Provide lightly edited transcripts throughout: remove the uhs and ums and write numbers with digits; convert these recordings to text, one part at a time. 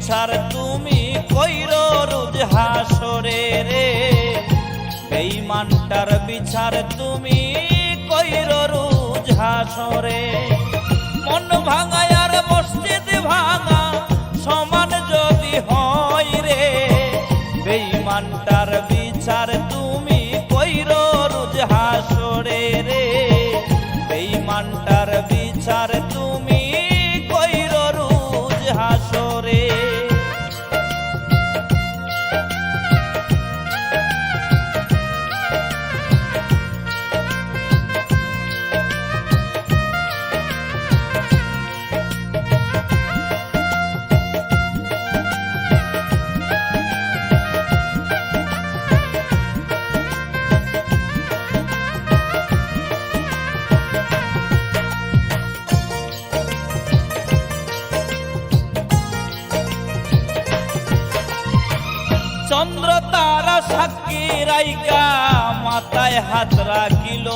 বিচার তুমি কইরো রোজ হাসরে রে, বেঈমানটার বিচার তুমি কইরো রোজ হাসরে। মন ভাঙা আর মসজিদ ভাঙা সমান যদি হয় রে, বেঈমানটার বিচার তুমি কইরো রোজ হাসরে রে, বেঈমানটার বিচার তুমি কইরো রোজ হাসরে। চন্দ্র তারা সাক্ষী রাইকা মাথায় হাত রাখিল,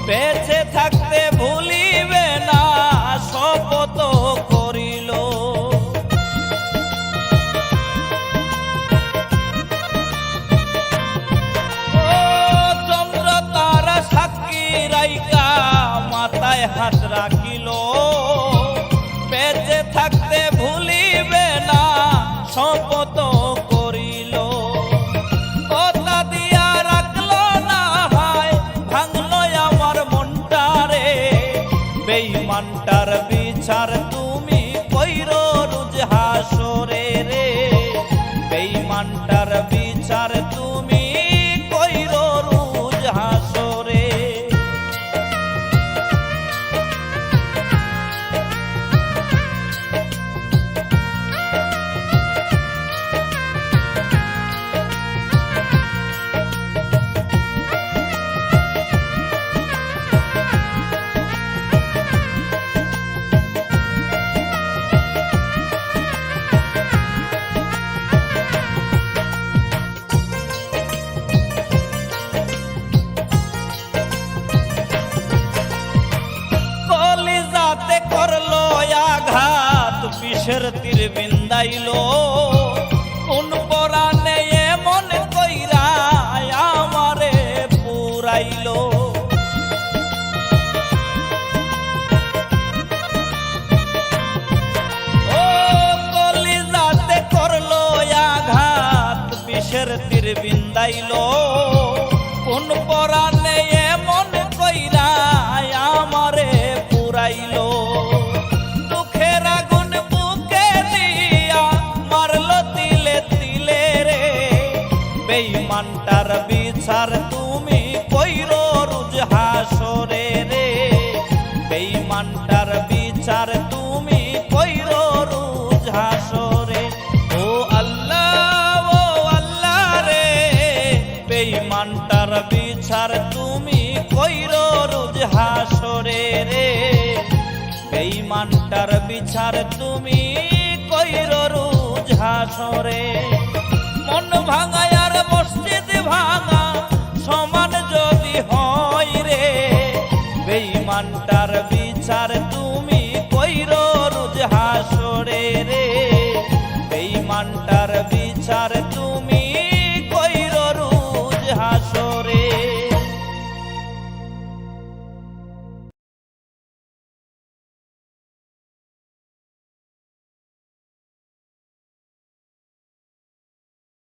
বেঁচে থাকতে ভুলিবে না শপথ করিল। ও চন্দ্র তারা সাক্ষী রাইকা মাথায় হাত রাখিল, বেঁচে থাকতে ভুলিবে না শপথ করিল। কথা দিয়া রাখলো না হয় ভাঙলো আমার মনটা রে, বেঈমানটার বিচার তুমি কইরো রোজ হাসরে রে, বেঈমানটার বিচার তুমি কইরো রোজ হাসরে। করলো আঘাত বিষের তীর বিন্দাইলো, কোন পরাণে এমন কইরা আমারে পুরাইলো। ও কলিজাতে করলো আঘাত বিষের তীর বিন্দাইলো, কোন পরাণে এমন কইরা আমারে পুরাইলো। দুঃখের আগুন বুকে দিয়া মারলো তিলে তিলে রে, বেঈমানটার বিচার তুমি কইরো রোজ হাসরে রে, বেঈমানটার বিচার তুমি কইরো রোজ হাসরে। ও আল্লাহ রে, বেঈমানটার বিচার তুমি কইরো রোজ হাসরে রে, বেঈমানটার বিচার তুমি কইরো রোজ হাসরে। মন ভাঙা আর মসজিদ ভাঙা সমান যদি হয় রে, বেঈমানটার বিচার তুমি কইরো রোজ হাসরে।